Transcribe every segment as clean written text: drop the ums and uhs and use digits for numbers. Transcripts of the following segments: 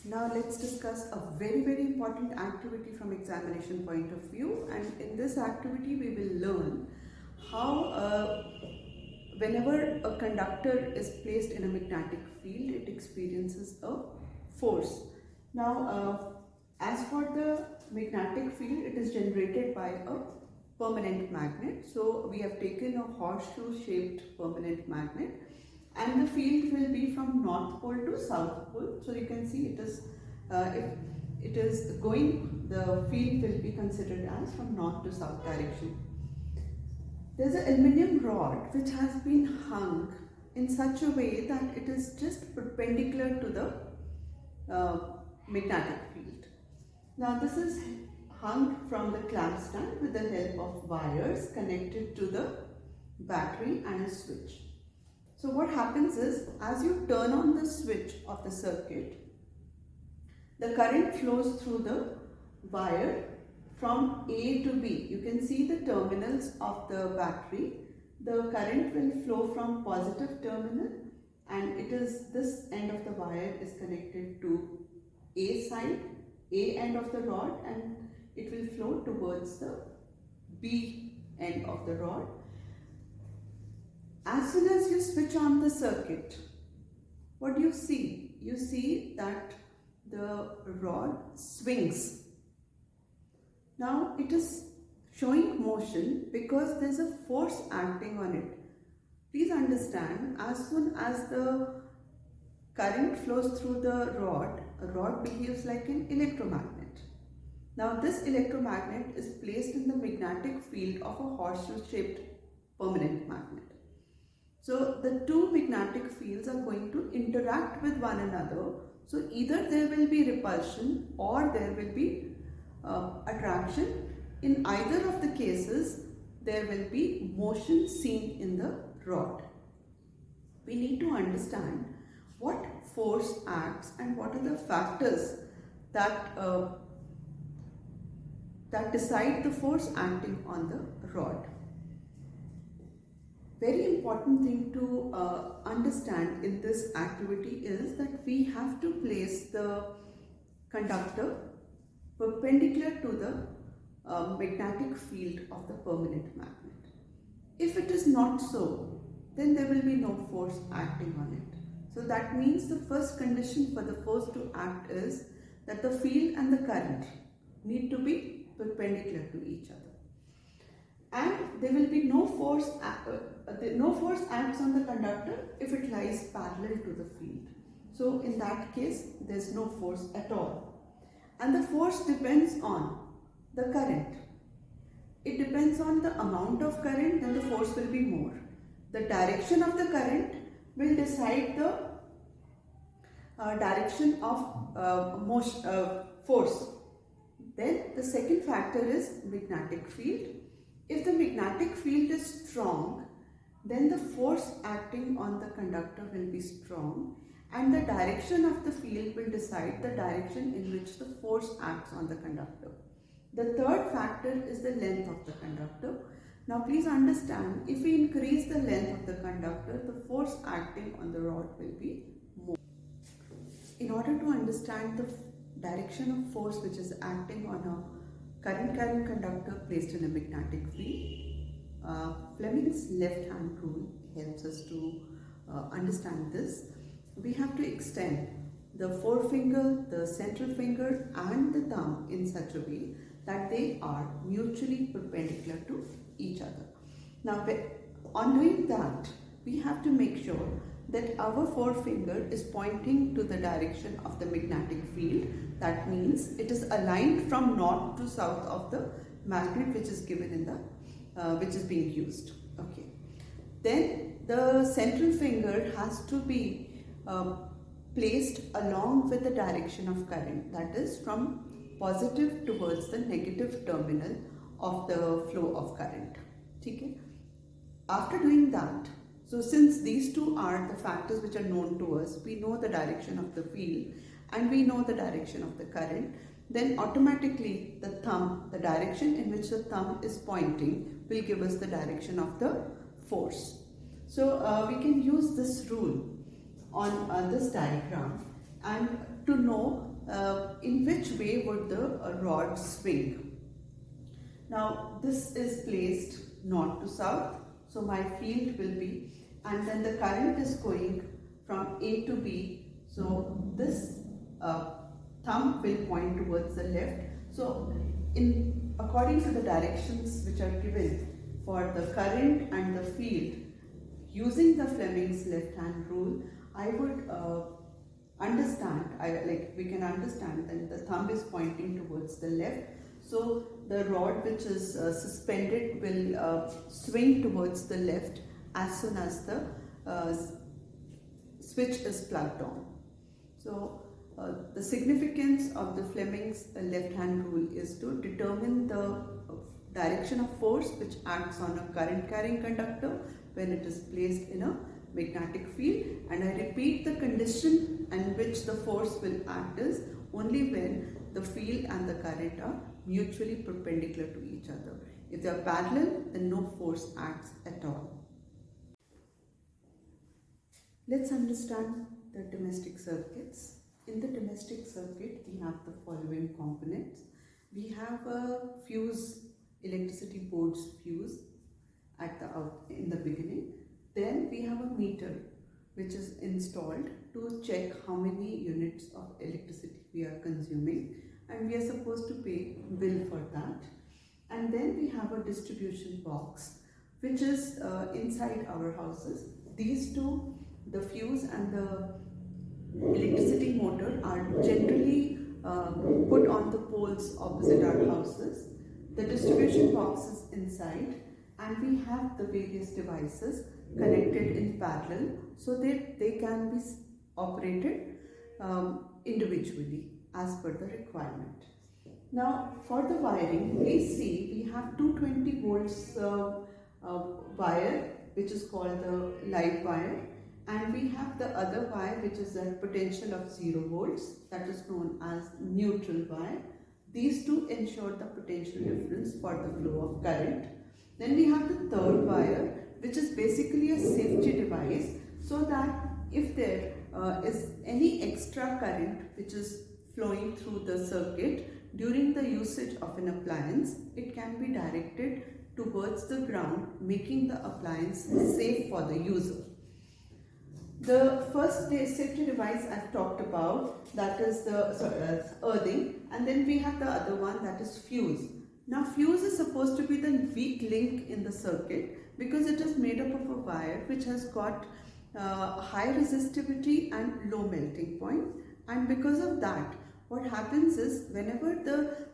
Now let's discuss a very important activity from examination point of view, and in this activity we will learn how whenever a conductor is placed in a magnetic field, it experiences a force. Now as for the magnetic field, it is generated by a permanent magnet. So we have taken a horseshoe shaped permanent magnet, and the field will be from north pole to south pole. So you can see it is if it is going, the field will be considered as from north to south direction. There's an aluminum rod which has been hung in such a way that it is just perpendicular to the magnetic field. Now this is hung from the clamp stand with the help of wires connected to the battery and a switch. So what happens is, as you turn on the switch of the circuit, the current flows through the wire from A to B. You can see the terminals of the battery. The current will flow from positive terminal, and it is this end of the wire is connected to A side, A end of the rod, and it will flow towards the B end of the rod. As soon as you switch on the circuit, what do you see? You see that the rod swings. Now it is showing motion because there is a force acting on it. Please understand, as soon as the current flows through the rod, a rod behaves like an electromagnet. Now this electromagnet is placed in the magnetic field of a horseshoe shaped permanent magnet. So the two magnetic fields are going to interact with one another. So either there will be repulsion or there will be attraction. In either of the cases, there will be motion seen in the rod. We need to understand what force acts and what are the factors that decide the force acting on the rod. Very important thing to understand in this activity is that we have to place the conductor perpendicular to the magnetic field of the permanent magnet. If it is not so, then there will be no force acting on it. So that means the first condition for the force to act is that the field and the current need to be perpendicular to each other. And there will be no force acts on the conductor if it lies parallel to the field. So in that case, there is no force at all. And the force depends on the current. It depends on the amount of current, then the force will be more. The direction of the current will decide the direction of force. Then the second factor is magnetic field. If the magnetic field is strong, then the force acting on the conductor will be strong, and the direction of the field will decide the direction in which the force acts on the conductor. The third factor is the length of the conductor. Now please understand, if we increase the length of the conductor, the force acting on the rod will be more. In order to understand the direction of force which is acting on a current carrying conductor placed in a magnetic field, Fleming's left hand rule helps us to understand this. We have to extend the forefinger, the central finger and the thumb in such a way that they are mutually perpendicular to each other. Now on doing that, we have to make sure that our forefinger is pointing to the direction of the magnetic field. That means it is aligned from north to south of the magnet which is given in the which is being used. Okay. Then the central finger has to be placed along with the direction of current, that is from positive towards the negative terminal of the flow of current. Okay. After doing that, so since these two are the factors which are known to us, we know the direction of the field and we know the direction of the current, then automatically the thumb, the direction in which the thumb is pointing will give us the direction of the force. So we can use this rule on this diagram and to know in which way would the rod swing? Now this is placed north to south, so my field will be, and then the current is going from A to B, so this thumb will point towards the left. So according to the directions which are given for the current and the field, using the Fleming's left hand rule, I would understand, we can understand that the thumb is pointing towards the left. So the rod which is suspended will swing towards the left as soon as the switch is plugged on. So the significance of the Fleming's left hand rule is to determine the direction of force which acts on a current carrying conductor when it is placed in a magnetic field, and I repeat, the condition in which the force will act is only when the field and the current are mutually perpendicular to each other. If they are parallel, then no force acts at all. Let's understand the domestic circuits. In the domestic circuit, we have the following components. We have a fuse, electricity board's fuse in the beginning. Then we have a meter which is installed to check how many units of electricity we are consuming, and we are supposed to pay bill for that. And then we have a distribution box which is inside our houses. These two, the fuse and the electricity motor, are generally put on the poles opposite our houses. The distribution box is inside, and we have the various devices connected in parallel so that they can be operated individually as per the requirement. Now for the wiring, we see we have 220 volts wire which is called the live wire, and we have the other wire which is a potential of 0 volts, that is known as neutral wire. These two ensure the potential difference for the flow of current. Then we have the third wire, which is basically a safety device, so that if there is any extra current which is flowing through the circuit during the usage of an appliance, it can be directed towards the ground, making the appliance safe for the user. The first safety device I've talked about, that is the earthing, and then we have the other one, that is fuse. Now fuse is supposed to be the weak link in the circuit because it is made up of a wire which has got high resistivity and low melting point, and because of that what happens is whenever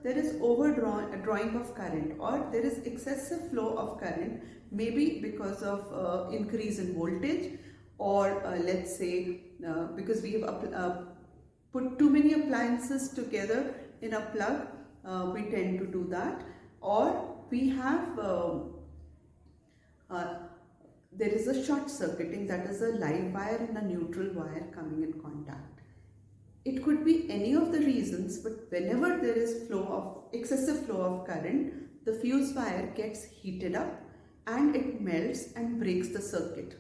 there is overdrawing of current or there is excessive flow of current, maybe because of increase in voltage, or let's say because we have put too many appliances together in a plug, we tend to do that, or we have there is a short circuiting, that is a live wire and a neutral wire coming in contact. It could be any of the reasons, but whenever there is excessive flow of current, the fuse wire gets heated up and it melts and breaks the circuit.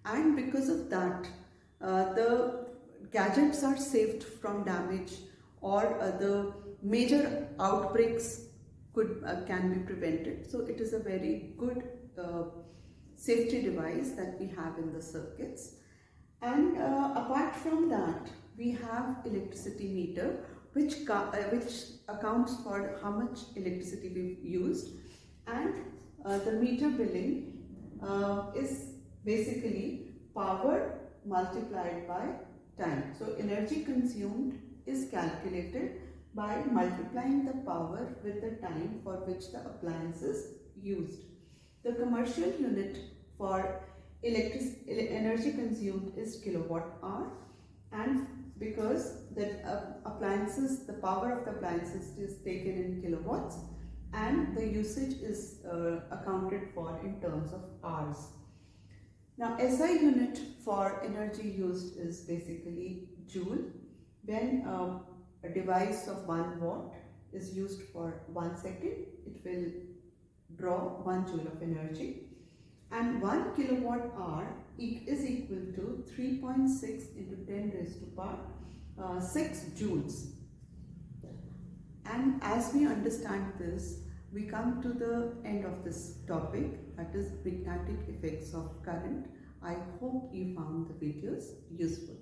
And because of that, the gadgets are saved from damage, or the major outbreaks can be prevented. So it is a very good safety device that we have in the circuits. And apart from that, we have electricity meter which accounts for how much electricity we've used, and the meter billing is basically power multiplied by time. So energy consumed is calculated by multiplying the power with the time for which the appliance is used. The commercial unit for energy consumed is kilowatt hour, and because the power of the appliances is taken in kilowatts and the usage is accounted for in terms of hours. Now SI unit for energy used is basically joule. When a device of 1 watt is used for 1 second, it will draw 1 joule of energy, and 1 kilowatt hour is equal to 3.6 into 10 raised to power 6 joules. And as we understand this, we come to the end of this topic, that is magnetic effects of current. I hope you found the videos useful.